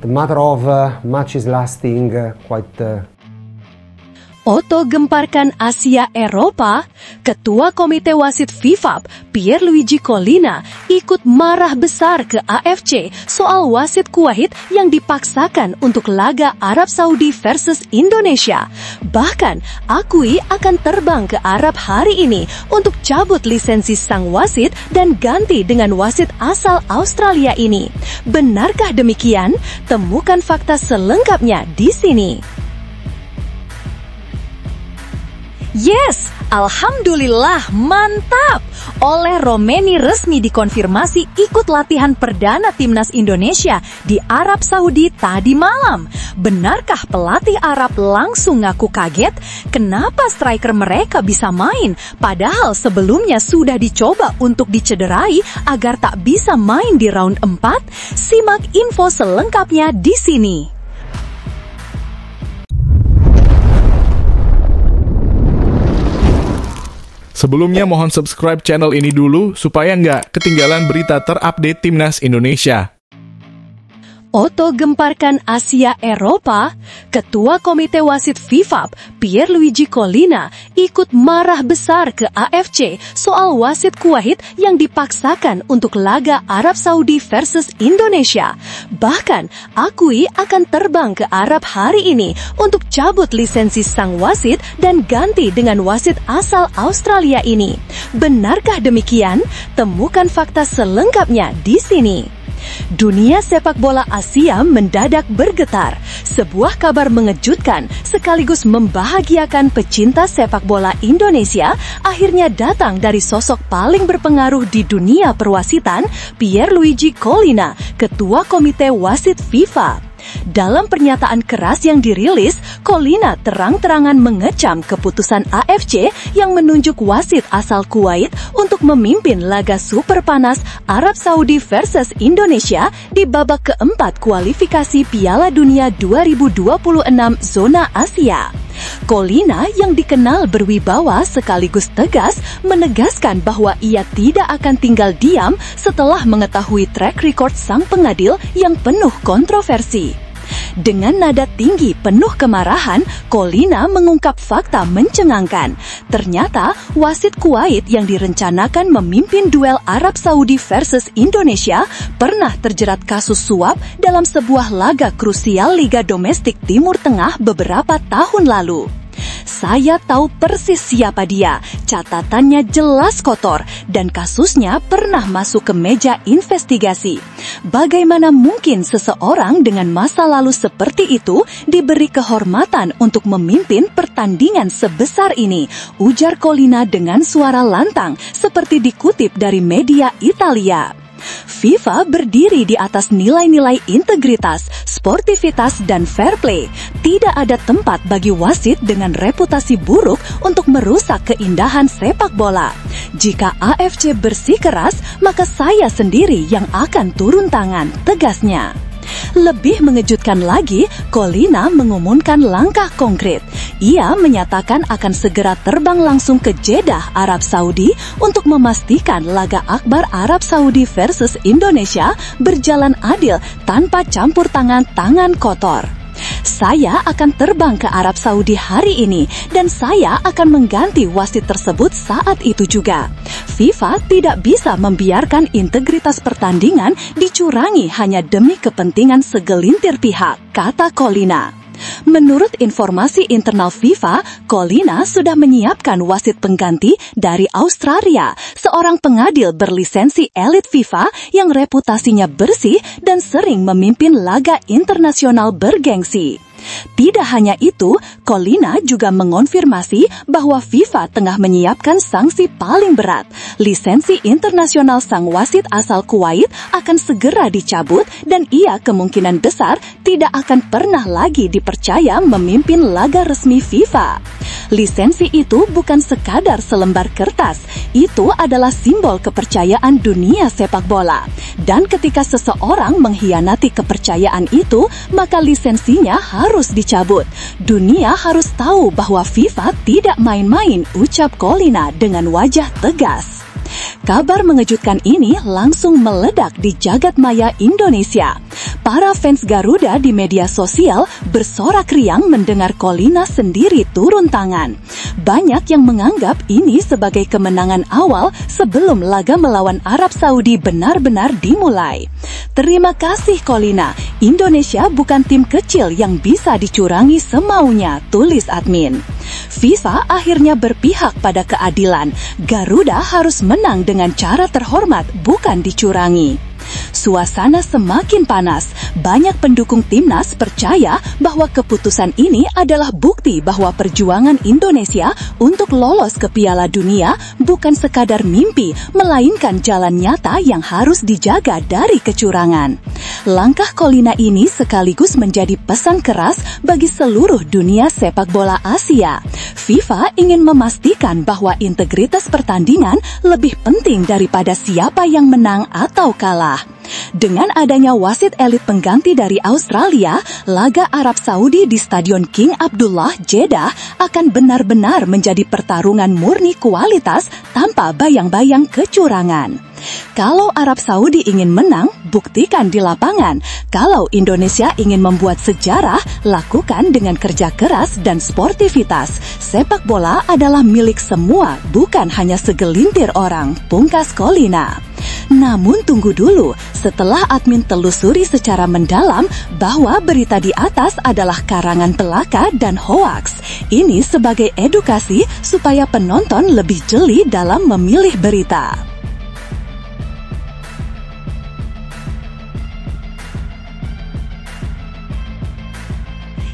the matter of match is lasting quite. Oto gemparkan Asia Eropa, Ketua Komite Wasit FIFA, Pierluigi Collina, ikut marah besar ke AFC soal wasit Kuwait yang dipaksakan untuk laga Arab Saudi versus Indonesia. Bahkan, akui akan terbang ke Arab hari ini untuk cabut lisensi sang wasit dan ganti dengan wasit asal Australia ini. Benarkah demikian? Temukan fakta selengkapnya di sini. Yes, alhamdulillah, mantap! Oleh Romeni resmi dikonfirmasi ikut latihan perdana timnas Indonesia di Arab Saudi tadi malam. Benarkah pelatih Arab langsung ngaku kaget? Kenapa striker mereka bisa main? Padahal sebelumnya sudah dicoba untuk dicederai agar tak bisa main di round 4? Simak info selengkapnya di sini. Sebelumnya mohon subscribe channel ini dulu supaya nggak ketinggalan berita terupdate Timnas Indonesia. Oto gemparkan Asia Eropa, Ketua Komite Wasit FIFA, Pierluigi Collina, ikut marah besar ke AFC soal wasit Kuwait yang dipaksakan untuk laga Arab Saudi versus Indonesia. Bahkan, akui akan terbang ke Arab hari ini untuk cabut lisensi sang wasit dan ganti dengan wasit asal Australia ini. Benarkah demikian? Temukan fakta selengkapnya di sini. Dunia sepak bola Asia mendadak bergetar. Sebuah kabar mengejutkan sekaligus membahagiakan pecinta sepak bola Indonesia akhirnya datang dari sosok paling berpengaruh di dunia perwasitan, Pierluigi Collina, Ketua Komite Wasit FIFA. Dalam pernyataan keras yang dirilis, Collina terang-terangan mengecam keputusan AFC yang menunjuk wasit asal Kuwait untuk memimpin laga super panas Arab Saudi versus Indonesia di babak keempat kualifikasi Piala Dunia 2026 zona Asia. Collina yang dikenal berwibawa sekaligus tegas menegaskan bahwa ia tidak akan tinggal diam setelah mengetahui track record sang pengadil yang penuh kontroversi. Dengan nada tinggi penuh kemarahan, Collina mengungkap fakta mencengangkan. Ternyata, wasit Kuwait yang direncanakan memimpin duel Arab Saudi versus Indonesia pernah terjerat kasus suap dalam sebuah laga krusial Liga Domestik Timur Tengah beberapa tahun lalu. Saya tahu persis siapa dia, catatannya jelas kotor, dan kasusnya pernah masuk ke meja investigasi. Bagaimana mungkin seseorang dengan masa lalu seperti itu diberi kehormatan untuk memimpin pertandingan sebesar ini, ujar Collina dengan suara lantang, seperti dikutip dari media Italia. FIFA berdiri di atas nilai-nilai integritas, sportivitas, dan fair play. Tidak ada tempat bagi wasit dengan reputasi buruk untuk merusak keindahan sepak bola. Jika AFC bersikeras, maka saya sendiri yang akan turun tangan, tegasnya. Lebih mengejutkan lagi, Collina mengumumkan langkah konkret. Ia menyatakan akan segera terbang langsung ke Jeddah, Arab Saudi untuk memastikan laga akbar Arab Saudi versus Indonesia berjalan adil tanpa campur tangan kotor. Saya akan terbang ke Arab Saudi hari ini dan saya akan mengganti wasit tersebut saat itu juga. FIFA tidak bisa membiarkan integritas pertandingan dicurangi hanya demi kepentingan segelintir pihak, kata Collina. Menurut informasi internal FIFA, Collina sudah menyiapkan wasit pengganti dari Australia, seorang pengadil berlisensi elit FIFA yang reputasinya bersih dan sering memimpin laga internasional bergengsi. Tidak hanya itu, Collina juga mengonfirmasi bahwa FIFA tengah menyiapkan sanksi paling berat. Lisensi internasional sang wasit asal Kuwait akan segera dicabut dan ia kemungkinan besar tidak akan pernah lagi dipercaya memimpin laga resmi FIFA. Lisensi itu bukan sekadar selembar kertas, itu adalah simbol kepercayaan dunia sepak bola. Dan ketika seseorang mengkhianati kepercayaan itu, maka lisensinya harus dicabut. Dunia harus tahu bahwa FIFA tidak main-main, ucap Collina dengan wajah tegas. Kabar mengejutkan ini langsung meledak di jagat maya Indonesia. Para fans Garuda di media sosial bersorak riang mendengar Collina sendiri turun tangan. Banyak yang menganggap ini sebagai kemenangan awal sebelum laga melawan Arab Saudi benar-benar dimulai. Terima kasih Collina, Indonesia bukan tim kecil yang bisa dicurangi semaunya, tulis admin. FIFA akhirnya berpihak pada keadilan. Garuda harus menang dengan cara terhormat, bukan dicurangi. Suasana semakin panas. Banyak pendukung timnas percaya bahwa keputusan ini adalah bukti bahwa perjuangan Indonesia untuk lolos ke Piala Dunia bukan sekadar mimpi, melainkan jalan nyata yang harus dijaga dari kecurangan. Langkah Collina ini sekaligus menjadi pesan keras bagi seluruh dunia sepak bola Asia. FIFA ingin memastikan bahwa integritas pertandingan lebih penting daripada siapa yang menang atau kalah. Dengan adanya wasit elit pengganti dari Australia, laga Arab Saudi di Stadion King Abdullah, Jeddah akan benar-benar menjadi pertarungan murni kualitas tanpa bayang-bayang kecurangan. Kalau Arab Saudi ingin menang, buktikan di lapangan. Kalau Indonesia ingin membuat sejarah, lakukan dengan kerja keras dan sportivitas. Sepak bola adalah milik semua, bukan hanya segelintir orang, pungkas Collina. Namun tunggu dulu, setelah admin telusuri secara mendalam bahwa berita di atas adalah karangan belaka dan hoaks. Ini sebagai edukasi supaya penonton lebih jeli dalam memilih berita.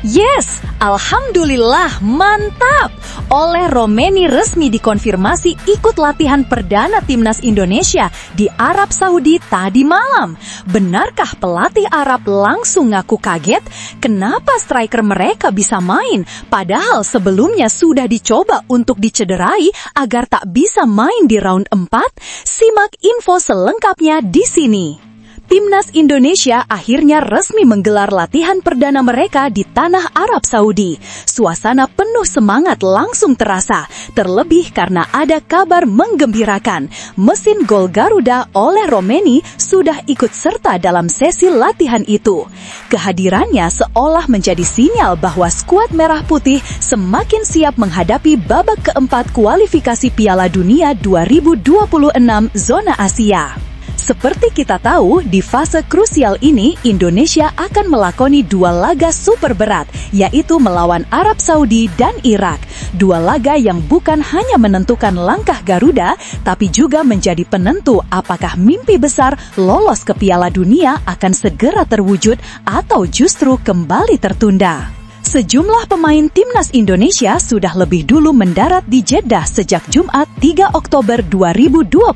Yes, alhamdulillah, mantap! Oleh Romeni resmi dikonfirmasi ikut latihan perdana timnas Indonesia di Arab Saudi tadi malam. Benarkah pelatih Arab langsung ngaku kaget? Kenapa striker mereka bisa main? Padahal sebelumnya sudah dicoba untuk dicederai agar tak bisa main di round 4? Simak info selengkapnya di sini. Timnas Indonesia akhirnya resmi menggelar latihan perdana mereka di tanah Arab Saudi. Suasana penuh semangat langsung terasa, terlebih karena ada kabar menggembirakan. Mesin gol Garuda oleh Romeni sudah ikut serta dalam sesi latihan itu. Kehadirannya seolah menjadi sinyal bahwa skuad merah putih semakin siap menghadapi babak keempat kualifikasi Piala Dunia 2026 zona Asia. Seperti kita tahu, di fase krusial ini, Indonesia akan melakoni dua laga super berat, yaitu melawan Arab Saudi dan Irak. Dua laga yang bukan hanya menentukan langkah Garuda, tapi juga menjadi penentu apakah mimpi besar lolos ke Piala Dunia akan segera terwujud atau justru kembali tertunda. Sejumlah pemain timnas Indonesia sudah lebih dulu mendarat di Jeddah sejak Jumat 3 Oktober 2025.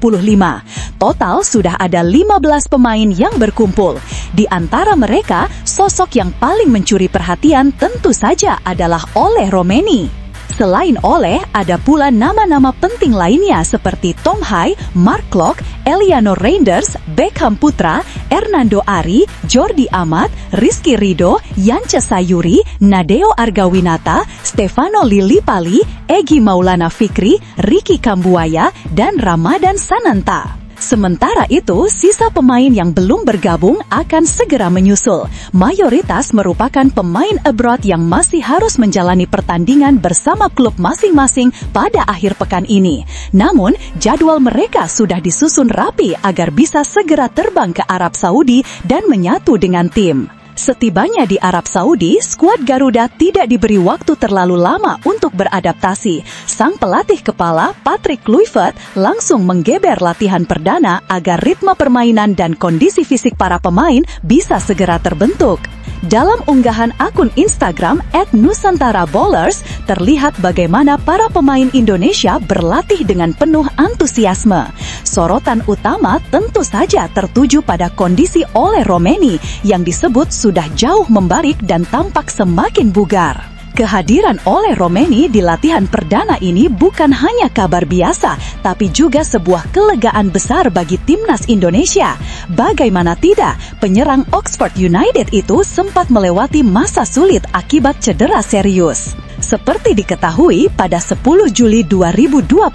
Total sudah ada 15 pemain yang berkumpul. Di antara mereka, sosok yang paling mencuri perhatian tentu saja adalah Oleh Romeni. Selain Oleh, ada pula nama-nama penting lainnya seperti Tom Hai, Mark Klok, Eliano Reinders, Beckham Putra, Hernando Ari, Jordi Amat, Rizky Ridho, Yance Sayuri, Nadeo Argawinata, Stefano Lillipali, Egy Maulana Fikri, Ricky Kambuaya, dan Ramadan Sananta. Sementara itu, sisa pemain yang belum bergabung akan segera menyusul. Mayoritas merupakan pemain abroad yang masih harus menjalani pertandingan bersama klub masing-masing pada akhir pekan ini. Namun, jadwal mereka sudah disusun rapi agar bisa segera terbang ke Arab Saudi dan menyatu dengan tim. Setibanya di Arab Saudi, skuad Garuda tidak diberi waktu terlalu lama untuk beradaptasi. Sang pelatih kepala, Patrick Kluivert, langsung menggeber latihan perdana agar ritme permainan dan kondisi fisik para pemain bisa segera terbentuk. Dalam unggahan akun Instagram @NusantaraBallers, terlihat bagaimana para pemain Indonesia berlatih dengan penuh antusiasme. Sorotan utama tentu saja tertuju pada kondisi Oleh Romeni yang disebut sudah jauh membaik dan tampak semakin bugar. Kehadiran Oleh Romeni di latihan perdana ini bukan hanya kabar biasa, tapi juga sebuah kelegaan besar bagi timnas Indonesia. Bagaimana tidak, penyerang Oxford United itu sempat melewati masa sulit akibat cedera serius. Seperti diketahui, pada 10 Juli 2025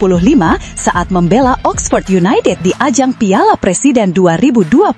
saat membela Oxford United di ajang Piala Presiden 2025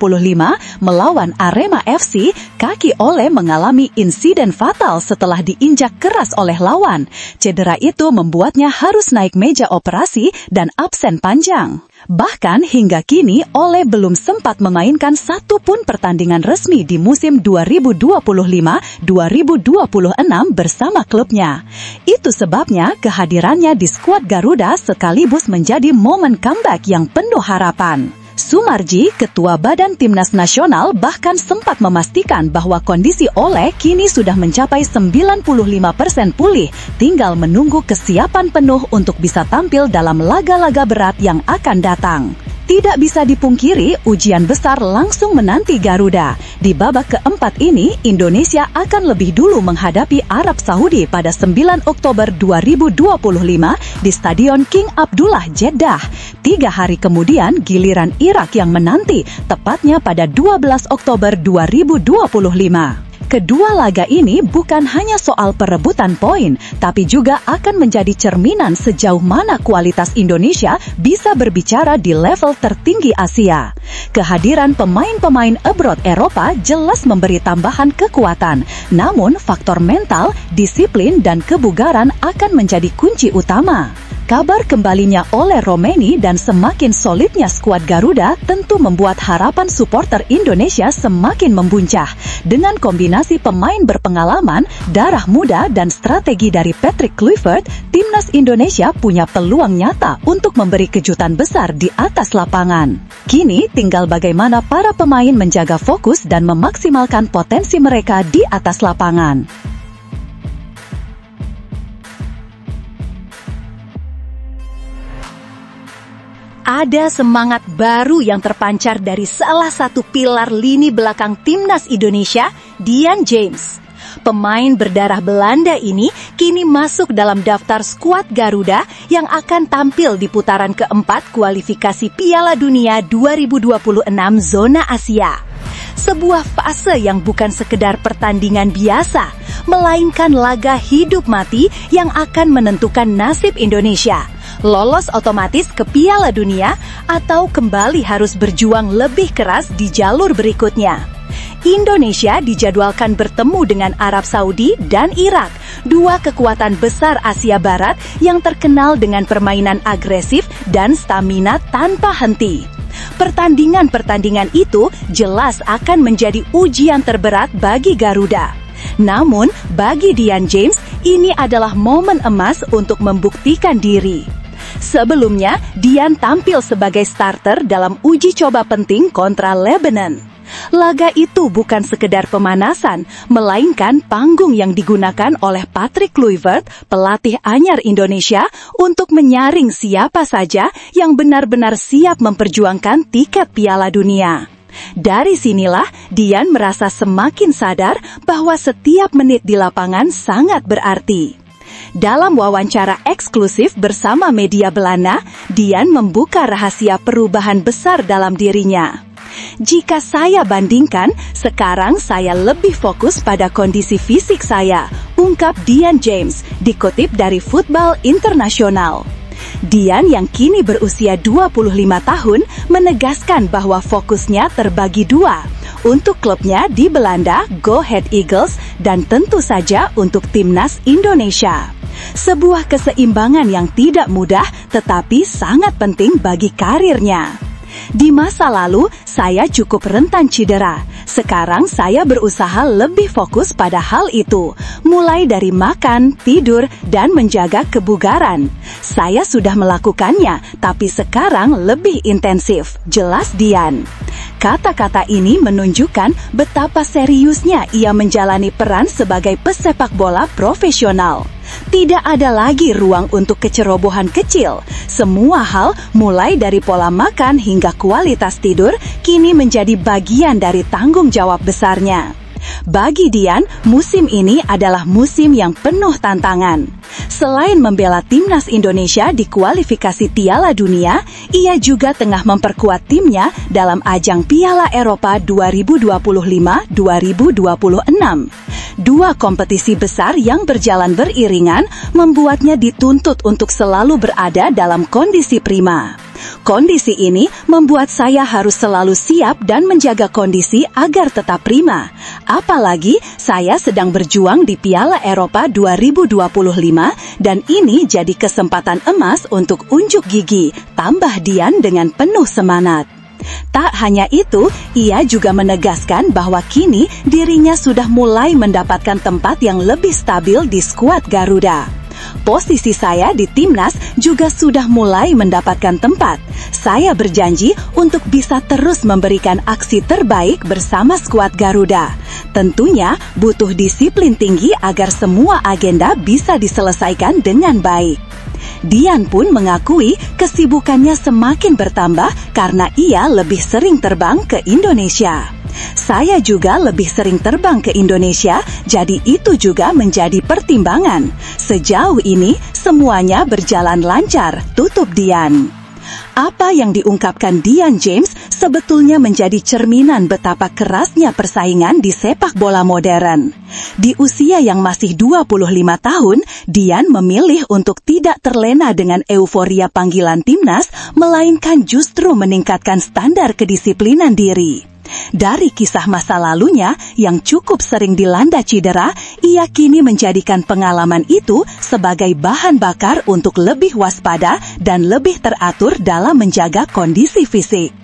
melawan Arema FC, kaki Ole mengalami insiden fatal setelah diinjak keras oleh lawan. Cedera itu membuatnya harus naik meja operasi dan absen panjang. Bahkan hingga kini Ole belum sempat memainkan satu pun pertandingan resmi di musim 2025-2026 bersama klubnya. Itu sebabnya kehadirannya di skuad Garuda sekaligus menjadi momen comeback yang penuh harapan. Sumarji, Ketua Badan Timnas Nasional, bahkan sempat memastikan bahwa kondisi Ole kini sudah mencapai 95% pulih, tinggal menunggu kesiapan penuh untuk bisa tampil dalam laga-laga berat yang akan datang. Tidak bisa dipungkiri, ujian besar langsung menanti Garuda. Di babak keempat ini, Indonesia akan lebih dulu menghadapi Arab Saudi pada 9 Oktober 2025 di Stadion King Abdullah, Jeddah. 3 hari kemudian, giliran Irak yang menanti, tepatnya pada 12 Oktober 2025. Kedua laga ini bukan hanya soal perebutan poin, tapi juga akan menjadi cerminan sejauh mana kualitas Indonesia bisa berbicara di level tertinggi Asia. Kehadiran pemain-pemain abroad Eropa jelas memberi tambahan kekuatan, namun faktor mental, disiplin, dan kebugaran akan menjadi kunci utama. Kabar kembalinya Ole Romeni dan semakin solidnya skuad Garuda tentu membuat harapan supporter Indonesia semakin membuncah. Dengan kombinasi pemain berpengalaman, darah muda, dan strategi dari Patrick Kluivert, Timnas Indonesia punya peluang nyata untuk memberi kejutan besar di atas lapangan. Kini tinggal bagaimana para pemain menjaga fokus dan memaksimalkan potensi mereka di atas lapangan. Ada semangat baru yang terpancar dari salah satu pilar lini belakang Timnas Indonesia, Dian James. Pemain berdarah Belanda ini kini masuk dalam daftar skuad Garuda yang akan tampil di putaran keempat kualifikasi Piala Dunia 2026 zona Asia. Sebuah fase yang bukan sekedar pertandingan biasa, melainkan laga hidup mati yang akan menentukan nasib Indonesia. Lolos otomatis ke Piala Dunia atau kembali harus berjuang lebih keras di jalur berikutnya. Indonesia dijadwalkan bertemu dengan Arab Saudi dan Irak, dua kekuatan besar Asia Barat yang terkenal dengan permainan agresif dan stamina tanpa henti. Pertandingan-pertandingan itu jelas akan menjadi ujian terberat bagi Garuda. Namun, bagi Dian James, ini adalah momen emas untuk membuktikan diri. Sebelumnya, Dian tampil sebagai starter dalam uji coba penting kontra Lebanon. Laga itu bukan sekedar pemanasan, melainkan panggung yang digunakan oleh Patrick Kluivert, pelatih anyar Indonesia, untuk menyaring siapa saja yang benar-benar siap memperjuangkan tiket Piala Dunia. Dari sinilah, Dian merasa semakin sadar bahwa setiap menit di lapangan sangat berarti. Dalam wawancara eksklusif bersama media Belanda, Dian membuka rahasia perubahan besar dalam dirinya. Jika saya bandingkan, sekarang saya lebih fokus pada kondisi fisik saya, ungkap Dian James, dikutip dari Football International. Dian yang kini berusia 25 tahun menegaskan bahwa fokusnya terbagi dua, untuk klubnya di Belanda, Go Ahead Eagles, dan tentu saja untuk Timnas Indonesia. Sebuah keseimbangan yang tidak mudah tetapi sangat penting bagi karirnya. Di masa lalu, saya cukup rentan cedera. Sekarang saya berusaha lebih fokus pada hal itu, mulai dari makan, tidur, dan menjaga kebugaran. Saya sudah melakukannya, tapi sekarang lebih intensif, jelas Dian. Kata-kata ini menunjukkan betapa seriusnya ia menjalani peran sebagai pesepak bola profesional. Tidak ada lagi ruang untuk kecerobohan kecil. Semua hal, mulai dari pola makan hingga kualitas tidur, kini menjadi bagian dari tanggung jawab besarnya. Bagi Dian, musim ini adalah musim yang penuh tantangan. Selain membela Timnas Indonesia di kualifikasi Piala Dunia, ia juga tengah memperkuat timnya dalam ajang Piala Eropa 2025-2026. Dua kompetisi besar yang berjalan beriringan membuatnya dituntut untuk selalu berada dalam kondisi prima. Kondisi ini membuat saya harus selalu siap dan menjaga kondisi agar tetap prima. Apalagi saya sedang berjuang di Piala Eropa 2025 dan ini jadi kesempatan emas untuk unjuk gigi, tambah Dian dengan penuh semangat. Tak hanya itu, ia juga menegaskan bahwa kini dirinya sudah mulai mendapatkan tempat yang lebih stabil di skuad Garuda. Posisi saya di timnas juga sudah mulai mendapatkan tempat. Saya berjanji untuk bisa terus memberikan aksi terbaik bersama skuad Garuda. Tentunya butuh disiplin tinggi agar semua agenda bisa diselesaikan dengan baik. Dian pun mengakui kesibukannya semakin bertambah karena ia lebih sering terbang ke Indonesia. Saya juga lebih sering terbang ke Indonesia, jadi itu juga menjadi pertimbangan. Sejauh ini, semuanya berjalan lancar, tutup Dian. Apa yang diungkapkan Dian James sebetulnya menjadi cerminan betapa kerasnya persaingan di sepak bola modern. Di usia yang masih 25 tahun, Dian memilih untuk tidak terlena dengan euforia panggilan timnas, melainkan justru meningkatkan standar kedisiplinan diri. Dari kisah masa lalunya yang cukup sering dilanda cedera, ia kini menjadikan pengalaman itu sebagai bahan bakar untuk lebih waspada dan lebih teratur dalam menjaga kondisi fisik.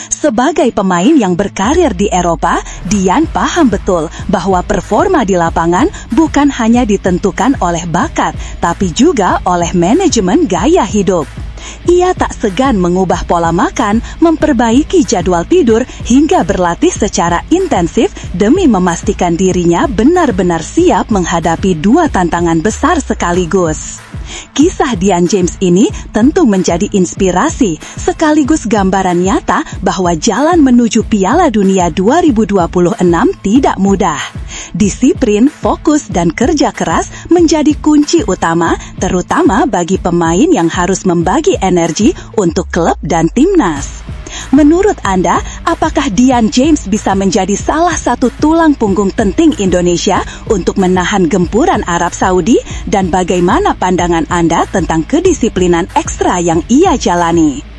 Sebagai pemain yang berkarir di Eropa, Dian paham betul bahwa performa di lapangan bukan hanya ditentukan oleh bakat, tapi juga oleh manajemen gaya hidup. Ia tak segan mengubah pola makan, memperbaiki jadwal tidur, hingga berlatih secara intensif demi memastikan dirinya benar-benar siap menghadapi dua tantangan besar sekaligus. Kisah Dian James ini tentu menjadi inspirasi, sekaligus gambaran nyata bahwa jalan menuju Piala Dunia 2026 tidak mudah. Disiplin, fokus, dan kerja keras menjadi kunci utama, terutama bagi pemain yang harus membagi energi untuk klub dan timnas. Menurut Anda, apakah Dian James bisa menjadi salah satu tulang punggung penting Indonesia untuk menahan gempuran Arab Saudi? Dan bagaimana pandangan Anda tentang kedisiplinan ekstra yang ia jalani?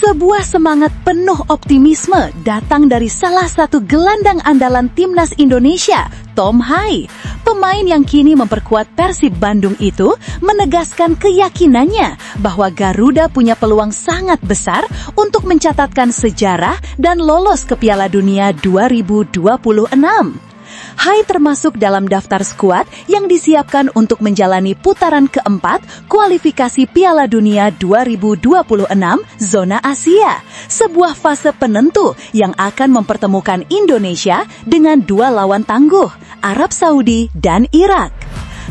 Sebuah semangat penuh optimisme datang dari salah satu gelandang andalan timnas Indonesia, Tom Hai. Pemain yang kini memperkuat Persib Bandung itu menegaskan keyakinannya bahwa Garuda punya peluang sangat besar untuk mencatatkan sejarah dan lolos ke Piala Dunia 2026. Hai termasuk dalam daftar skuad yang disiapkan untuk menjalani putaran keempat kualifikasi Piala Dunia 2026 zona Asia, sebuah fase penentu yang akan mempertemukan Indonesia dengan dua lawan tangguh, Arab Saudi dan Irak.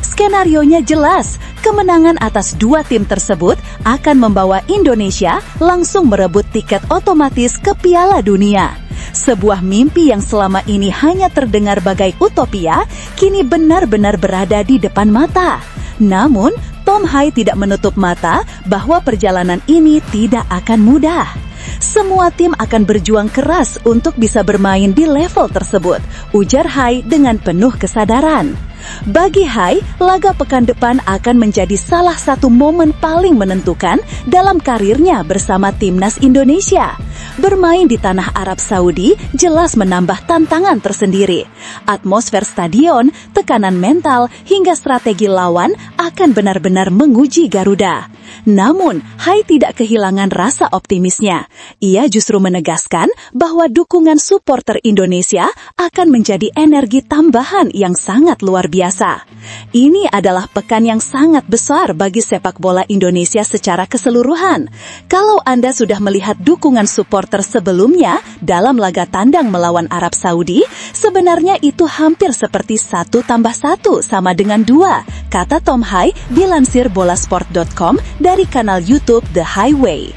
Skenarionya jelas, kemenangan atas dua tim tersebut akan membawa Indonesia langsung merebut tiket otomatis ke Piala Dunia. Sebuah mimpi yang selama ini hanya terdengar bagai utopia, kini benar-benar berada di depan mata. Namun, Tom Hai tidak menutup mata bahwa perjalanan ini tidak akan mudah. Semua tim akan berjuang keras untuk bisa bermain di level tersebut, ujar Hai dengan penuh kesadaran. Bagi Hai, laga pekan depan akan menjadi salah satu momen paling menentukan dalam karirnya bersama timnas Indonesia. Bermain di tanah Arab Saudi jelas menambah tantangan tersendiri. Atmosfer stadion, tekanan mental, hingga strategi lawan akan benar-benar menguji Garuda. Namun, Hai tidak kehilangan rasa optimisnya. Ia justru menegaskan bahwa dukungan supporter Indonesia akan menjadi energi tambahan yang sangat luar biasa. Ini adalah pekan yang sangat besar bagi sepak bola Indonesia secara keseluruhan. Kalau Anda sudah melihat dukungan supporter sebelumnya dalam laga tandang melawan Arab Saudi, sebenarnya itu hampir seperti 1+1 sama dengan 2, kata Tom Hai dilansir bolasport.com dari kanal YouTube The Highway.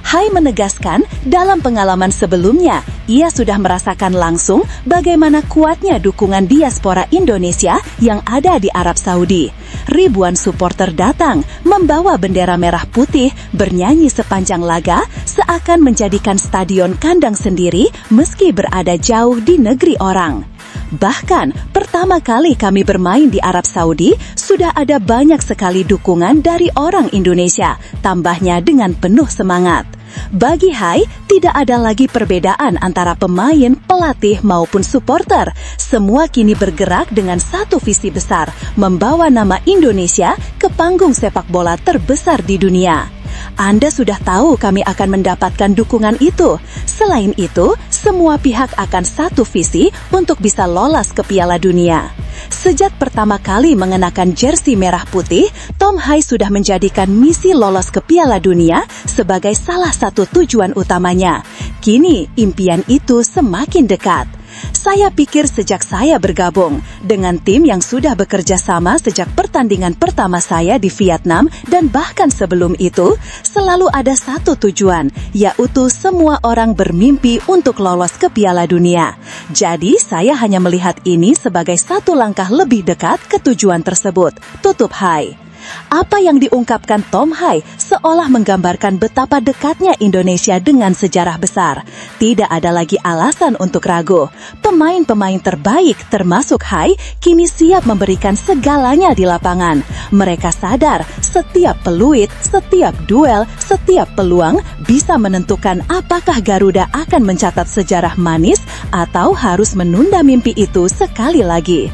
Hai menegaskan dalam pengalaman sebelumnya, ia sudah merasakan langsung bagaimana kuatnya dukungan diaspora Indonesia yang ada di Arab Saudi. ribuan supporter datang membawa bendera merah putih, bernyanyi sepanjang laga, seakan menjadikan stadion kandang sendiri meski berada jauh di negeri orang. Bahkan, pertama kali kami bermain di Arab Saudi, sudah ada banyak sekali dukungan dari orang Indonesia, tambahnya dengan penuh semangat. Bagi Hai, tidak ada lagi perbedaan antara pemain, pelatih maupun supporter. Semua kini bergerak dengan satu visi besar, membawa nama Indonesia ke panggung sepak bola terbesar di dunia. Anda sudah tahu kami akan mendapatkan dukungan itu. Selain itu, semua pihak akan satu visi untuk bisa lolos ke Piala Dunia. Sejak pertama kali mengenakan jersey merah putih, Tom Hai sudah menjadikan misi lolos ke Piala Dunia sebagai salah satu tujuan utamanya. Kini, impian itu semakin dekat. Saya pikir sejak saya bergabung dengan tim yang sudah bekerja sama sejak pertandingan pertama saya di Vietnam dan bahkan sebelum itu, selalu ada satu tujuan, yaitu semua orang bermimpi untuk lolos ke Piala Dunia. Jadi, saya hanya melihat ini sebagai satu langkah lebih dekat ke tujuan tersebut. Tutup Hai. Apa yang diungkapkan Tom Hai seolah menggambarkan betapa dekatnya Indonesia dengan sejarah besar. Tidak ada lagi alasan untuk ragu. Pemain-pemain terbaik termasuk Hai kini siap memberikan segalanya di lapangan. Mereka sadar setiap peluit, setiap duel, setiap peluang bisa menentukan apakah Garuda akan mencatat sejarah manis atau harus menunda mimpi itu sekali lagi.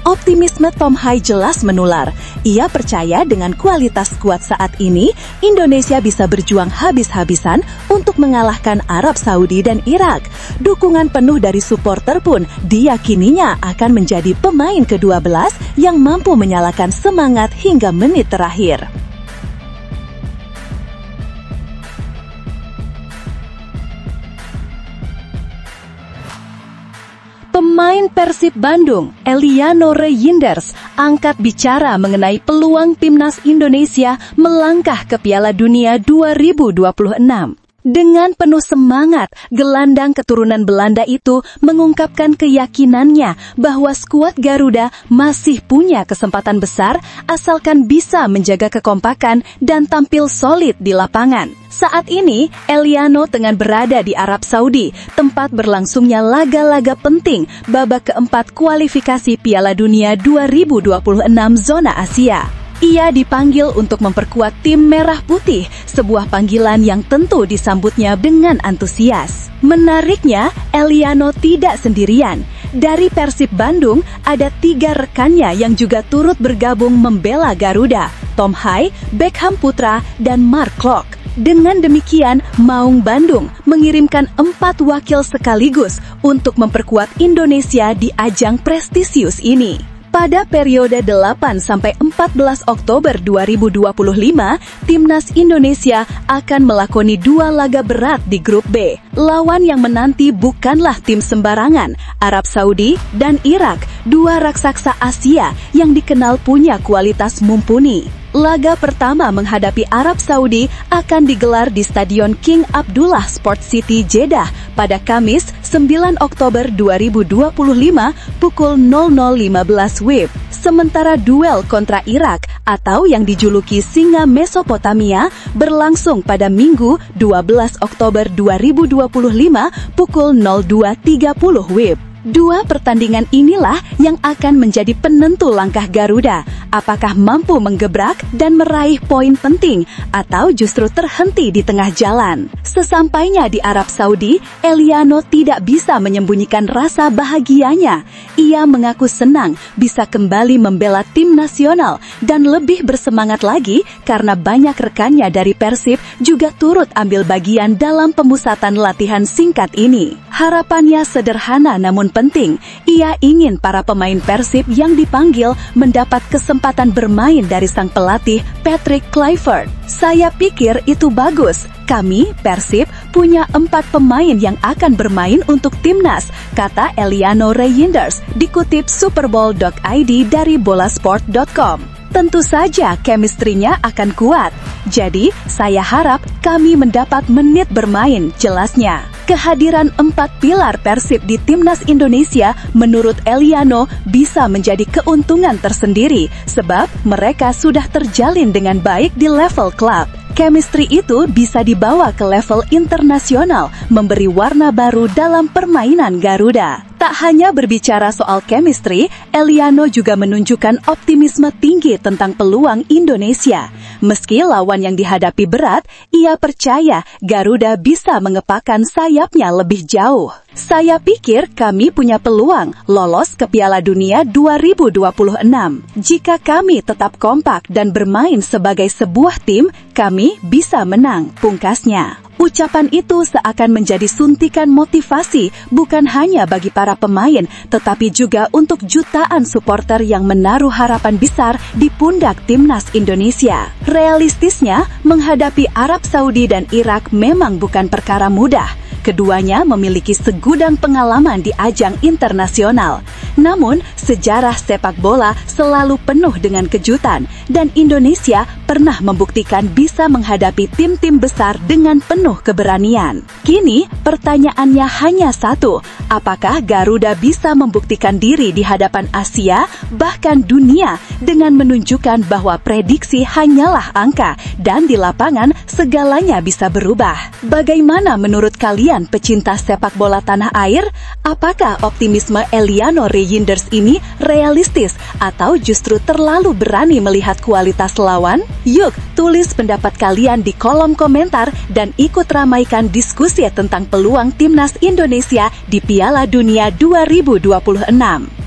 Optimisme Tom Hai jelas menular. Ia percaya dengan kualitas skuad saat ini, Indonesia bisa berjuang habis-habisan untuk mengalahkan Arab Saudi dan Irak. Dukungan penuh dari supporter pun diyakininya akan menjadi pemain ke-12 yang mampu menyalakan semangat hingga menit terakhir. Pemain Persib Bandung, Eliano Reynders, angkat bicara mengenai peluang timnas Indonesia melangkah ke Piala Dunia 2026. Dengan penuh semangat, gelandang keturunan Belanda itu mengungkapkan keyakinannya bahwa skuad Garuda masih punya kesempatan besar asalkan bisa menjaga kekompakan dan tampil solid di lapangan. Saat ini, Eliano tengah berada di Arab Saudi, tempat berlangsungnya laga-laga penting babak keempat kualifikasi Piala Dunia 2026 zona Asia. Ia dipanggil untuk memperkuat tim Merah Putih, sebuah panggilan yang tentu disambutnya dengan antusias. Menariknya, Eliano tidak sendirian. Dari Persib Bandung, ada 3 rekannya yang juga turut bergabung membela Garuda, Tom Hai, Beckham Putra, dan Mark Klok. Dengan demikian, Maung Bandung mengirimkan 4 wakil sekaligus untuk memperkuat Indonesia di ajang prestisius ini. Pada periode 8-14 Oktober 2025, Timnas Indonesia akan melakoni 2 laga berat di grup B. Lawan yang menanti bukanlah tim sembarangan, Arab Saudi dan Irak, 2 raksasa Asia yang dikenal punya kualitas mumpuni. Laga pertama menghadapi Arab Saudi akan digelar di Stadion King Abdullah Sport City Jeddah pada Kamis 9 Oktober 2025 pukul 00.15 WIB. Sementara duel kontra Irak atau yang dijuluki Singa Mesopotamia berlangsung pada Minggu 12 Oktober 2025 pukul 02.30 WIB. 2 pertandingan inilah yang akan menjadi penentu langkah Garuda. Apakah mampu menggebrak dan meraih poin penting atau justru terhenti di tengah jalan? Sesampainya di Arab Saudi, Eliano tidak bisa menyembunyikan rasa bahagianya. Ia mengaku senang bisa kembali membela tim nasional dan lebih bersemangat lagi karena banyak rekannya dari Persib juga turut ambil bagian dalam pemusatan latihan singkat ini. Harapannya sederhana namun penting. Ia ingin para pemain Persib yang dipanggil mendapat kesempatan bermain dari sang pelatih Patrick Kluivert. Saya pikir itu bagus. Kami, Persib, punya 4 pemain yang akan bermain untuk timnas, kata Eliano Reynders, dikutip superbowl.id dari bolasport.com. Tentu saja chemistry-nya akan kuat. Jadi, saya harap kami mendapat menit bermain, jelasnya. Kehadiran 4 pilar Persib di Timnas Indonesia menurut Eliano bisa menjadi keuntungan tersendiri sebab mereka sudah terjalin dengan baik di level klub. Chemistry itu bisa dibawa ke level internasional, memberi warna baru dalam permainan Garuda. Tak hanya berbicara soal chemistry, Eliano juga menunjukkan optimisme tinggi tentang peluang Indonesia. Meski lawan yang dihadapi berat, ia percaya Garuda bisa mengepakkan sayapnya lebih jauh. Saya pikir kami punya peluang lolos ke Piala Dunia 2026. Jika kami tetap kompak dan bermain sebagai sebuah tim, kami bisa menang, pungkasnya. Ucapan itu seakan menjadi suntikan motivasi bukan hanya bagi para pemain, tetapi juga untuk jutaan supporter yang menaruh harapan besar di pundak Timnas Indonesia. Realistisnya, menghadapi Arab Saudi dan Irak memang bukan perkara mudah. Keduanya memiliki segudang pengalaman di ajang internasional. Namun, sejarah sepak bola selalu penuh dengan kejutan dan Indonesia pernah membuktikan bisa menghadapi tim-tim besar dengan penuh keberanian. Kini, pertanyaannya hanya satu, apakah Garuda bisa membuktikan diri di hadapan Asia, bahkan dunia, dengan menunjukkan bahwa prediksi hanyalah angka dan di lapangan segalanya bisa berubah. Bagaimana menurut kalian pecinta sepak bola tanah air? Apakah optimisme Eliano Reynders ini realistis atau justru terlalu berani melihat kualitas lawan? Yuk, tulis pendapat kalian di kolom komentar dan ikut ramaikan diskusi tentang peluang Timnas Indonesia di Piala Dunia 2026.